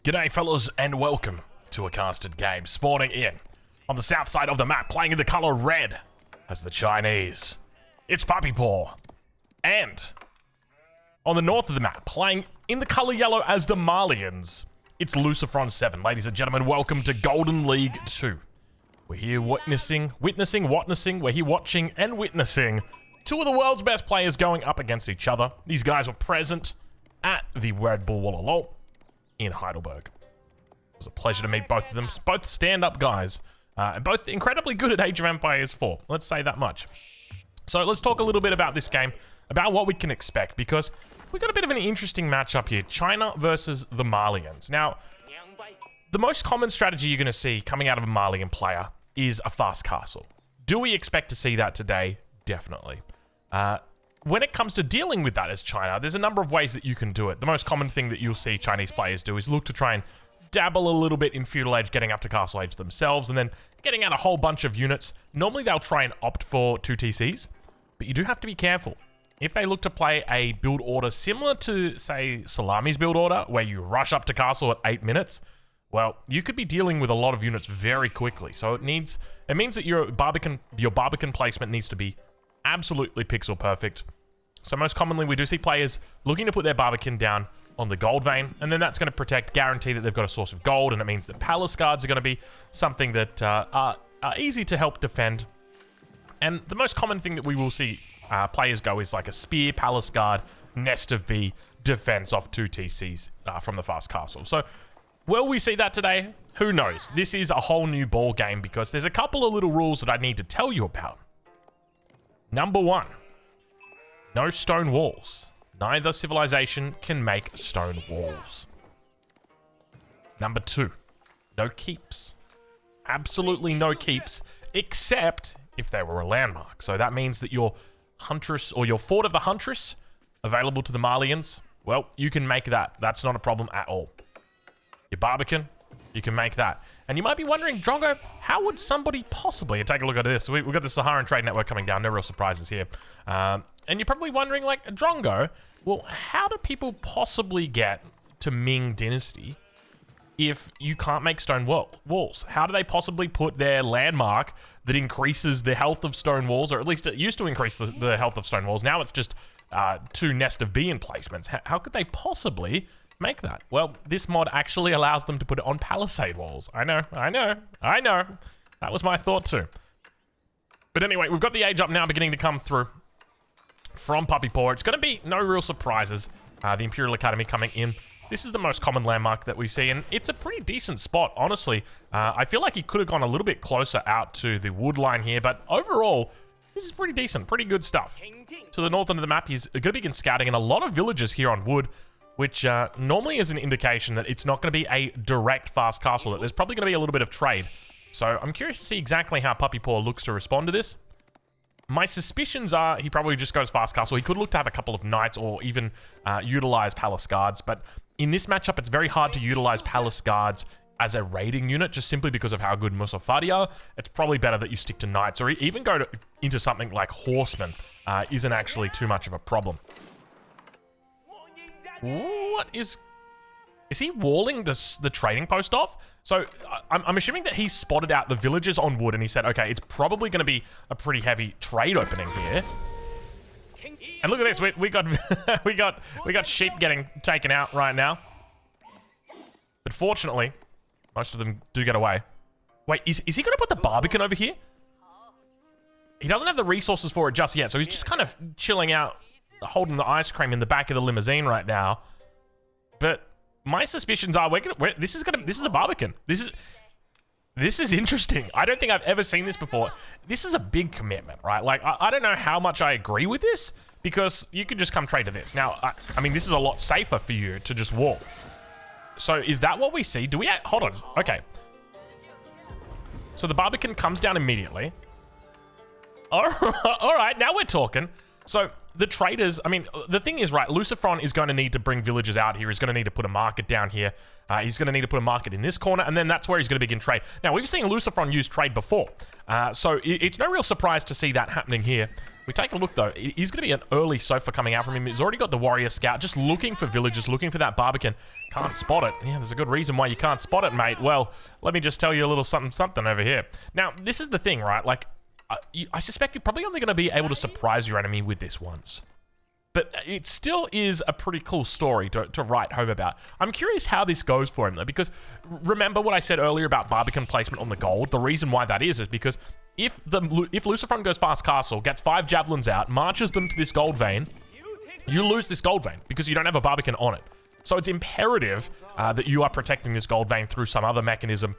G'day fellas and welcome to a casted game. Spawning in on the south side of the map, playing in the color red as the Chinese. It's Puppy Paw. And on the north of the map, playing in the color yellow as the Malians, it's Lucifron 7. Ladies and gentlemen, welcome to Golden League 2. We're here we're here watching and witnessing two of the world's best players going up against each other. These guys were present at the Red Bull Wallalol in Heidelberg. It was a pleasure to meet both of them. Both stand-up guys, and both incredibly good at Age of Empires 4. Let's say that much. So let's talk a little bit about this game, about what we can expect, because we got a bit of an interesting matchup here. China versus the Malians. Now, the most common strategy you're going to see coming out of a Malian player is a fast castle. Do we expect to see that today? Definitely. When it comes to dealing with that as China, there's a number of ways that you can do it. The most common thing that you'll see Chinese players do is look to try and dabble a little bit in feudal age, getting up to castle age themselves, and then getting out a whole bunch of units. Normally they'll try and opt for 2 TCs, but you do have to be careful. If they look to play a build order similar to, say, Salami's build order, where you rush up to castle at 8 minutes, well, you could be dealing with a lot of units very quickly. So it means that your Barbican placement needs to be absolutely pixel perfect. So most commonly we do see players looking to put their Barbican down on the gold vein, and then that's going to guarantee that they've got a source of gold, and it means that palace guards are going to be something that are easy to help defend. And the most common thing that we will see players go is like a spear, palace guard, nest of bee, defense off 2 TCs from the fast castle. So will we see that today? Who knows? This is a whole new ball game because there's a couple of little rules that I need to tell you about. Number 1, no stone walls. Neither civilization can make stone walls. Number 2, no keeps. Absolutely no keeps, except if they were a landmark. So that means that your Huntress or your Fort of the Huntress, available to the Malians, well, you can make that. That's not a problem at all. Your Barbican, you can make that. And you might be wondering, Drongo, how would somebody possibly, and take a look at this, we've got the Saharan Trade Network coming down, no real surprises here. And you're probably wondering, like, Drongo, well, how do people possibly get to Ming Dynasty if you can't make stone walls? How do they possibly put their landmark that increases the health of stone walls, or at least it used to increase the health of stone walls, now it's just 2 nest of bee emplacements. How could they possibly make that? Well, this mod actually allows them to put it on palisade walls. I know. That was my thought too. But anyway, we've got the age up now beginning to come through from Puppy Paw. It's going to be no real surprises. The Imperial Academy coming in. This is the most common landmark that we see, and it's a pretty decent spot, honestly. I feel like he could have gone a little bit closer out to the wood line here, but overall, this is pretty decent, pretty good stuff. To the north end of the map, he's going to begin scouting, and a lot of villages here on wood, which normally is an indication that it's not going to be a direct fast castle, that there's probably going to be a little bit of trade. So I'm curious to see exactly how Puppy Paw looks to respond to this. My suspicions are he probably just goes fast castle. He could look to have a couple of knights or even utilize palace guards, but in this matchup, it's very hard to utilize palace guards as a raiding unit just simply because of how good Musafadi are. It's probably better that you stick to knights, or even go into something like horsemen isn't actually too much of a problem. What is he walling the trading post off? So I'm assuming that he spotted out the villagers on wood and he said, okay, it's probably going to be a pretty heavy trade opening here. And look at this, we got sheep getting taken out right now. But fortunately, most of them do get away. Wait, is he going to put the Barbican over here? He doesn't have the resources for it just yet, so he's just kind of chilling out, holding the ice cream in the back of the limousine right now. But my suspicions are this is a Barbican. This is interesting. I don't think I've ever seen this before. This is a big commitment, right? Like, I don't know how much I agree with this, because you could just come trade to this. Now, I mean, this is a lot safer for you to just walk. So is that what we see? Do we, hold on, okay. So the Barbican comes down immediately. All right, now we're talking. So the traders, I mean, the thing is, right, Lucifron is going to need to bring villagers out here. He's going to need to put a market down here. He's going to need to put a market in this corner, and then that's where he's going to begin trade. Now, we've seen Lucifron use trade before, so it's no real surprise to see that happening here. We take a look, though. He's going to be an early sofa coming out from him. He's already got the warrior scout, just looking for villagers, looking for that Barbican. Can't spot it. Yeah, there's a good reason why you can't spot it, mate. Well, let me just tell you a little something over here. Now, this is the thing, right? Like, I suspect you're probably only going to be able to surprise your enemy with this once. But it still is a pretty cool story to write home about. I'm curious how this goes for him, though, because remember what I said earlier about Barbican placement on the gold? The reason why that is because if Lucifron goes fast castle, gets 5 javelins out, marches them to this gold vein, you lose this gold vein because you don't have a Barbican on it. So it's imperative that you are protecting this gold vein through some other mechanism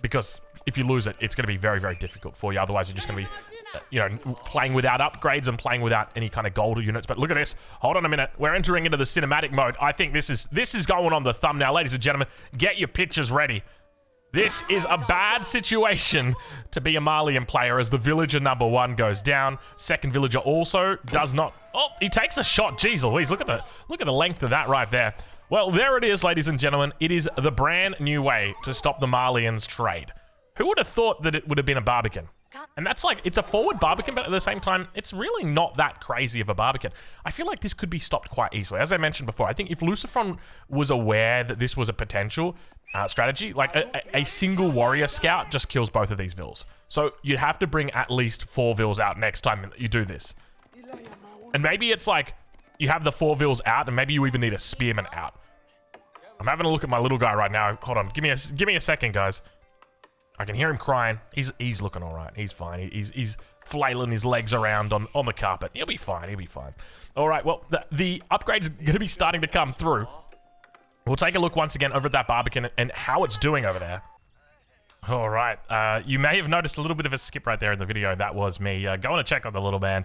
because if you lose it, it's going to be very, very difficult for you. Otherwise, you're just going to be, playing without upgrades and playing without any kind of gold units. But look at this. Hold on a minute. We're entering into the cinematic mode. I think this is going on the thumbnail. Ladies and gentlemen, get your pictures ready. This is a bad situation to be a Malian player as the villager number 1 goes down. Second villager also does not... Oh, he takes a shot. Jeez Louise, look at the length of that right there. Well, there it is, ladies and gentlemen. It is the brand new way to stop the Malians trade. Who would have thought that it would have been a Barbican? And that's like, it's a forward Barbican, but at the same time, it's really not that crazy of a Barbican. I feel like this could be stopped quite easily. As I mentioned before, I think if Lucifron was aware that this was a potential strategy, like a single warrior scout just kills both of these vills. So you'd have to bring at least 4 vills out next time you do this. And maybe it's like, you have the 4 vills out, and maybe you even need a spearman out. I'm having a look at my little guy right now. Hold on, give me a second, guys. I can hear him crying. He's looking all right. He's fine. He's flailing his legs around on the carpet. He'll be fine. He'll be fine. All right. Well, the upgrade's going to be starting to come through. We'll take a look once again over at that Barbican and how it's doing over there. All right. You may have noticed a little bit of a skip right there in the video. That was me going to check on the little man.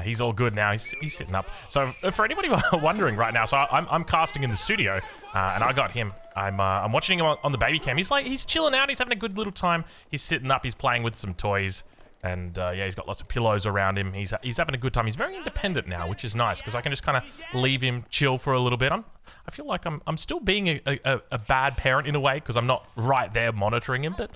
He's all good now. He's sitting up. So for anybody wondering right now, so I'm casting in the studio, and I got him. I'm watching him on the baby cam. He's chilling out. He's having a good little time. He's sitting up. He's playing with some toys, and yeah, he's got lots of pillows around him. He's having a good time. He's very independent now, which is nice because I can just kind of leave him chill for a little bit. I feel like I'm still being a bad parent in a way because I'm not right there monitoring him, but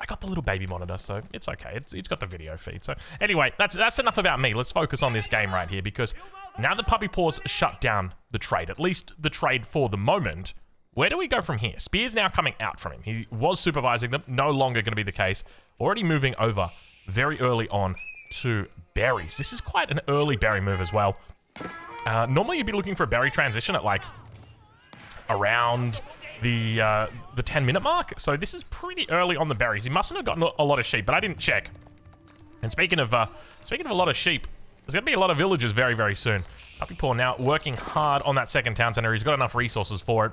I got the little baby monitor, so it's okay. It's got the video feed. So anyway, that's enough about me. Let's focus on this game right here because now that Puppy Paws shut down the trade, at least the trade for the moment, where do we go from here? Spear's now coming out from him. He was supervising them, no longer going to be the case. Already moving over very early on to berries. This is quite an early berry move as well. Normally you'd be looking for a berry transition at like around the 10-minute mark. So this is pretty early on the berries. He mustn't have gotten a lot of sheep, but I didn't check. And speaking of a lot of sheep, there's going to be a lot of villagers very, very soon. Puppy Paw now working hard on that second town center. He's got enough resources for it.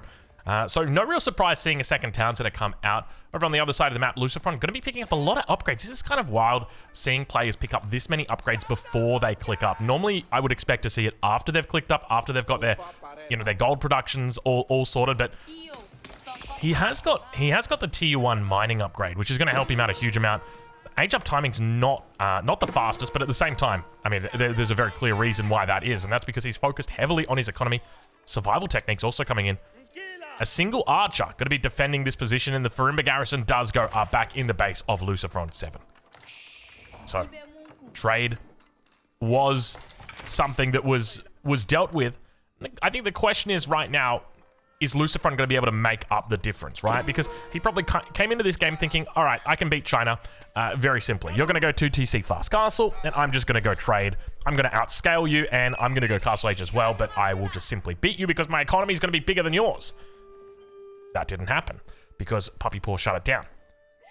So no real surprise seeing a second town center come out. Over on the other side of the map, Lucifron going to be picking up a lot of upgrades. This is kind of wild seeing players pick up this many upgrades before they click up. Normally, I would expect to see it after they've clicked up, after they've got their, their gold productions all sorted, but he has got the tier 1 mining upgrade, which is going to help him out a huge amount. Age up timing's not the fastest, but at the same time, I mean, there's a very clear reason why that is, and that's because he's focused heavily on his economy. Survival techniques also coming in. A single archer going to be defending this position, and the Farimba garrison does go up back in the base of Lucifron 7. So, trade was something that was dealt with. I think the question is right now, is Lucifron going to be able to make up the difference, right? Because he probably came into this game thinking, all right, I can beat China very simply. You're going to go 2TC fast castle, and I'm just going to go trade. I'm going to outscale you, and I'm going to go castle age as well, but I will just simply beat you because my economy is going to be bigger than yours. That didn't happen because Puppy Paw shut it down.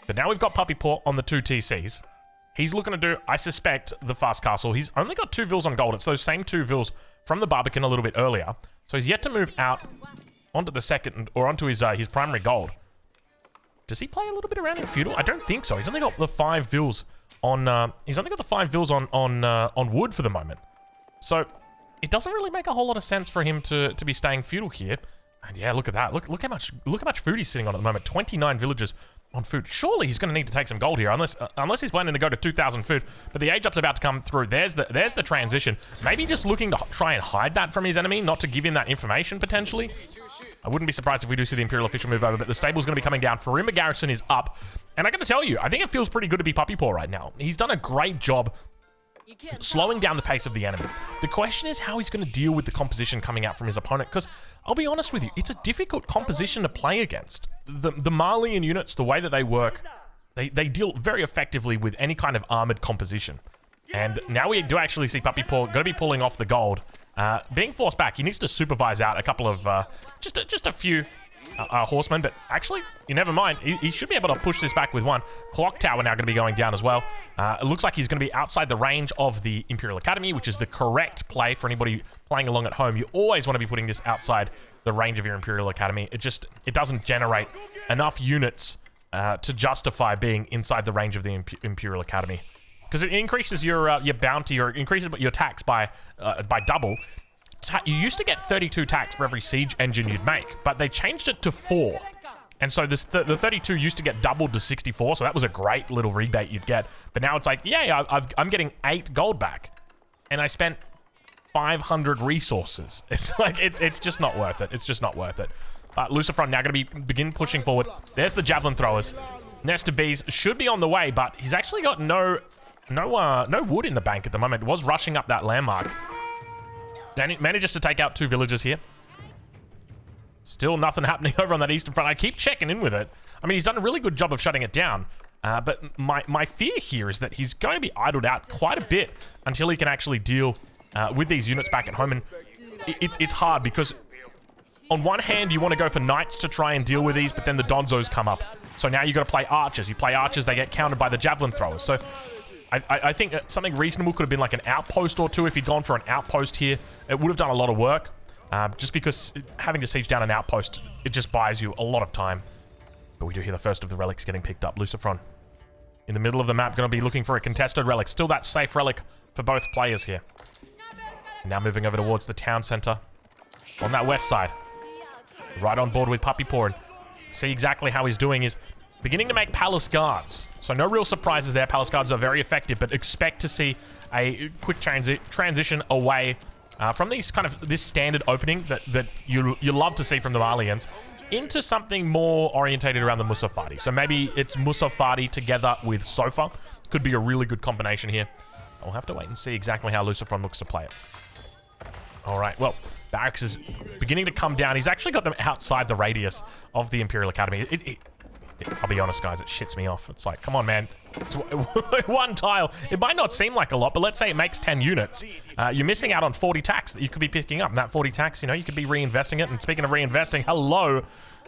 But now we've got Puppy Paw on the 2TCs. He's looking to do, I suspect, the fast castle. He's only got 2 vills on gold. It's those same 2 vills from the Barbican a little bit earlier. So he's yet to move out onto the second, or onto his primary gold. Does he play a little bit around in feudal? I don't think so. He's only got the 5 vills on. He's only got the 5 vills on wood for the moment. So it doesn't really make a whole lot of sense for him to be staying feudal here. And yeah, look at that. Look how much food he's sitting on at the moment. 29 villagers on food. Surely he's going to need to take some gold here, unless he's planning to go to 2,000 food. But the age up's about to come through. There's the transition. Maybe just looking to try and hide that from his enemy, not to give him that information potentially. I wouldn't be surprised if we do see the Imperial official move over, but the stable's going to be coming down. Farimba garrison is up. And I got to tell you, I think it feels pretty good to be Puppy Paw right now. He's done a great job slowing down the pace of the enemy. The question is how he's going to deal with the composition coming out from his opponent, because I'll be honest with you, it's a difficult composition to play against. The Malian units, the way that they work, they deal very effectively with any kind of armored composition. And now we do actually see Puppy Paw going to be pulling off the gold. Being forced back, he needs to supervise out a couple of, just a few horsemen, but actually, you never mind. He should be able to push this back with one. Clock Tower now going to be going down as well. It looks like he's going to be outside the range of the Imperial Academy, which is the correct play for anybody playing along at home. You always want to be putting this outside the range of your Imperial Academy. It doesn't generate enough units to justify being inside the range of the Imperial Academy. Because it increases your bounty, or increases your tax by double. You used to get 32 tax for every siege engine you'd make, but they changed it to 4. And so the 32 used to get doubled to 64, so that was a great little rebate you'd get. But now it's like, yeah, I'm getting 8 gold back, and I spent 500 resources. It's like, it's just not worth it. It's just not worth it. Lucifron now going to begin pushing forward. There's the javelin throwers. Nest of Bees should be on the way, but he's actually got no wood in the bank at the moment. It was rushing up that landmark. Then it manages to take out 2 villagers here. Still nothing happening over on that eastern front. I keep checking in with it. I mean, he's done a really good job of shutting it down. But my fear here is that he's going to be idled out quite a bit until he can actually deal with these units back at home. And it's hard because on one hand, you want to go for knights to try and deal with these, but then the donzos come up. So now you've got to play archers. You play archers, they get countered by the javelin throwers. So I think something reasonable could have been like an outpost or two. If he'd gone for an outpost here, it would have done a lot of work. Just because having to siege down an outpost, it just buys you a lot of time. But we do hear the first of the relics getting picked up. Lucifron in the middle of the map, going to be looking for a contested relic. Still that safe relic for both players here. Now moving over towards the town center on that west side. Right on board with Puppy Paw. And see exactly how he's doing is beginning to make palace guards. So no real surprises there. Palace guards are very effective, but expect to see a quick transition away from these this standard opening that you love to see from the Malians into something more orientated around the Musafati. So maybe it's Musafati together with Sofa. Could be a really good combination here. I'll have to wait and see exactly how Lucifron looks to play it. All right, well, Barracks is beginning to come down. He's actually got them outside the radius of the Imperial Academy. I'll be honest, guys, it shits me off. It's like, come on, man. It's one tile. It might not seem like a lot, but let's say it makes 10 units. You're missing out on 40 tax that you could be picking up. And that 40 tax, you know, you could be reinvesting it. And speaking of reinvesting, hello.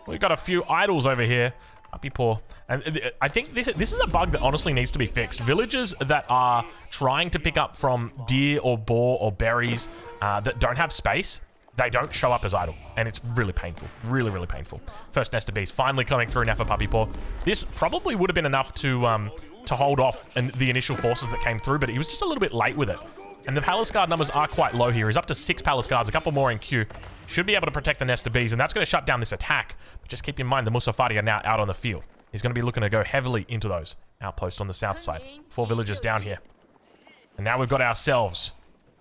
We've got a few idols over here. Puppy Paw. And I think this is a bug that honestly needs to be fixed. Villagers that are trying to pick up from deer or boar or berries that don't have space, they don't show up as idle, and it's really painful. Really, really painful. First nest of bees finally coming through now for Puppy Paw. This probably would have been enough to hold off the initial forces that came through, but he was just a little bit late with it. And the palace guard numbers are quite low here. He's up to 6 palace guards, a couple more in queue. Should be able to protect the nest of bees, and that's going to shut down this attack. But just keep in mind, the Musafati are now out on the field. He's going to be looking to go heavily into those outposts on the south side. 4 villagers down here. And now we've got ourselves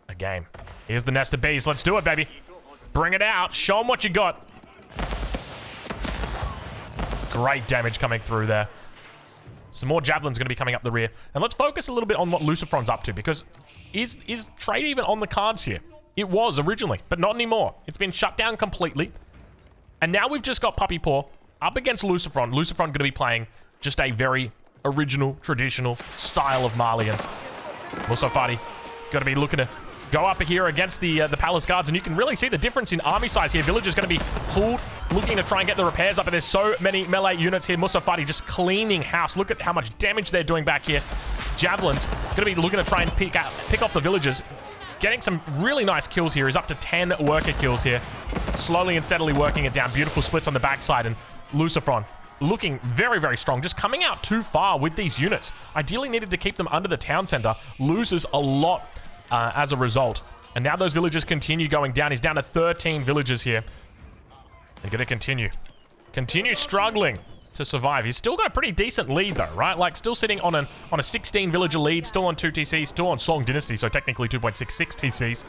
a game. Here's the nest of bees. Let's do it, baby. Bring it out. Show them what you got. Great damage coming through there. Some more javelins going to be coming up the rear. And let's focus a little bit on what Lucifron's up to, because is trade even on the cards here? It was originally, but not anymore. It's been shut down completely. And now we've just got Puppy Paw up against Lucifron. Lucifron going to be playing just a very original, traditional style of Malians. Musafati going to be looking to go up here against the palace guards, and you can really see the difference in army size here. Villagers going to be pulled, looking to try and get the repairs up, and there's so many melee units here. Musafati just cleaning house. Look at how much damage they're doing back here. Javelins going to be looking to try and pick off the villagers. Getting some really nice kills here. He's up to 10 worker kills here. Slowly and steadily working it down. Beautiful splits on the backside, and Lucifron looking very, very strong. Just coming out too far with these units. Ideally needed to keep them under the town center. Loses a lot as a result. And now those villagers continue going down. He's down to 13 villagers here. They're going to continue struggling to survive. He's still got a pretty decent lead though, right? Like still sitting on a 16 villager lead, still on 2 TCs, still on Song Dynasty, so technically 2.66 TCs.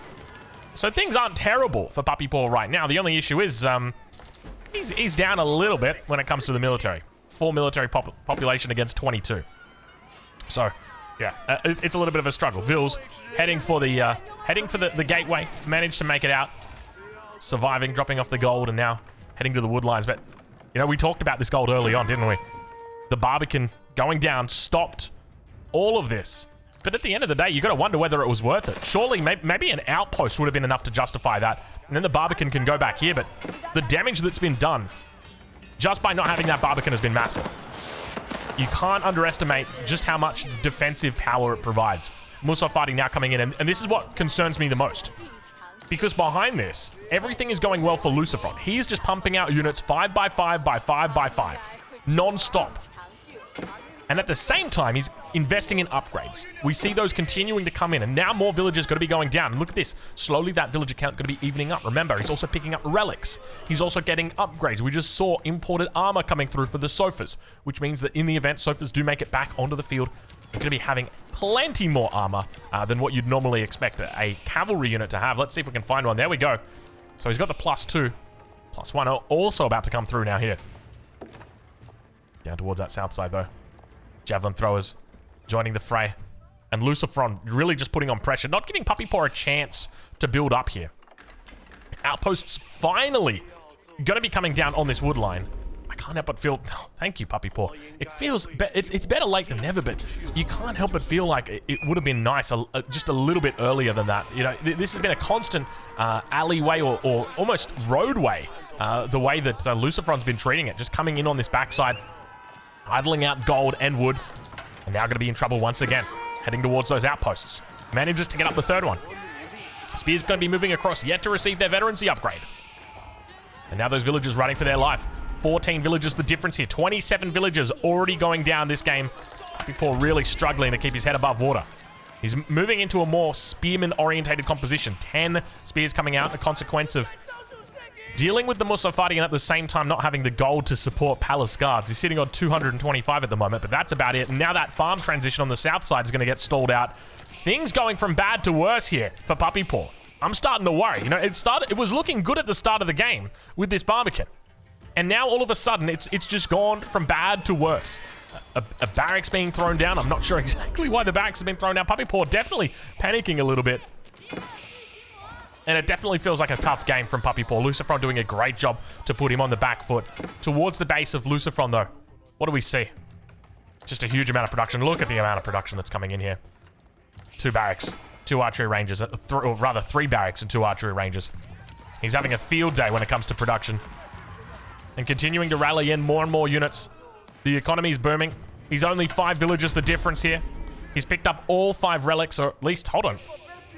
So things aren't terrible for Puppy Paw right now. The only issue is he's down a little bit when it comes to the military. 4 military population against 22. So Yeah, it's a little bit of a struggle. Vils heading for the gateway. Managed to make it out. Surviving, dropping off the gold, and now heading to the wood lines. But, you know, we talked about this gold early on, didn't we? The Barbican going down stopped all of this. But at the end of the day, you got to wonder whether it was worth it. Surely, maybe an outpost would have been enough to justify that. And then the Barbican can go back here. But the damage that's been done just by not having that Barbican has been massive. You can't underestimate just how much defensive power it provides. Musafati now coming in, and this is what concerns me the most. Because behind this, everything is going well for Lucifron. He's just pumping out units 5x5 by 5x5, non-stop. And at the same time, he's investing in upgrades. We see those continuing to come in, and now more villagers got to be going down. And look at this. Slowly, that villager count going to be evening up. Remember, he's also picking up relics. He's also getting upgrades. We just saw imported armor coming through for the sofas, which means that in the event sofas do make it back onto the field, they're going to be having plenty more armor than what you'd normally expect a cavalry unit to have. Let's see if we can find one. There we go. So he's got the +2. +1 are also about to come through now here. Down towards that south side, though. Javelin throwers joining the fray. And Lucifron really just putting on pressure, not giving Puppy Paw a chance to build up here. Outposts finally going to be coming down on this wood line. I can't help but feel... Oh, thank you, Puppy Paw. It feels... It's better late than never, but you can't help but feel like it would have been nice just a little bit earlier than that. You know, this has been a constant alleyway or almost roadway, the way that Lucifron's been treating it. Just coming in on this backside, idling out gold and wood, and now going to be in trouble once again. Heading towards those outposts. Manages to get up the third one. Spear's going to be moving across, yet to receive their veterancy upgrade. And now those villagers running for their life. 14 villagers, the difference here. 27 villagers already going down this game. Puppy Paw really struggling to keep his head above water. He's moving into a more spearman-orientated composition. 10 spears coming out, a consequence of dealing with the Musafati and at the same time not having the gold to support Palace Guards. He's sitting on 225 at the moment, but that's about it. And now that farm transition on the south side is going to get stalled out. Things going from bad to worse here for Puppy Paw. I'm starting to worry. You know, it was looking good at the start of the game with this Barbican. And now all of a sudden, it's just gone from bad to worse. A barracks being thrown down. I'm not sure exactly why the barracks have been thrown down. Puppy Paw definitely panicking a little bit. And it definitely feels like a tough game from Puppy Paw. Lucifron doing a great job to put him on the back foot. Towards the base of Lucifron, though, what do we see? Just a huge amount of production. Look at the amount of production that's coming in here. 2 barracks, 2 archery ranges, or rather 3 barracks and 2 archery ranges. He's having a field day when it comes to production. And continuing to rally in more and more units. The economy's booming. He's only 5 villages, the difference here. He's picked up all 5 relics, or at least, hold on.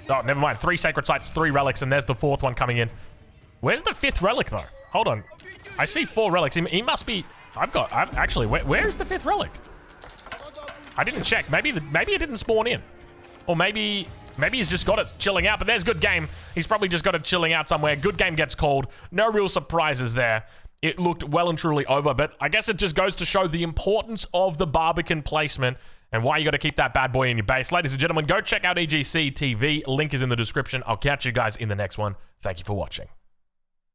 Oh, never mind. 3 sacred sites, 3 relics, and there's the 4th one coming in. Where's the 5th relic, though? Hold on. I see 4 relics. He must be... Actually, where's the 5th relic? I didn't check. Maybe it didn't spawn in. Or maybe he's just got it chilling out, but there's good game. He's probably just got it chilling out somewhere. Good game gets called. No real surprises there. It looked well and truly over, but I guess it just goes to show the importance of the Barbican placement and why you got to keep that bad boy in your base. Ladies and gentlemen, go check out EGC TV. Link is in the description. I'll catch you guys in the next one. Thank you for watching.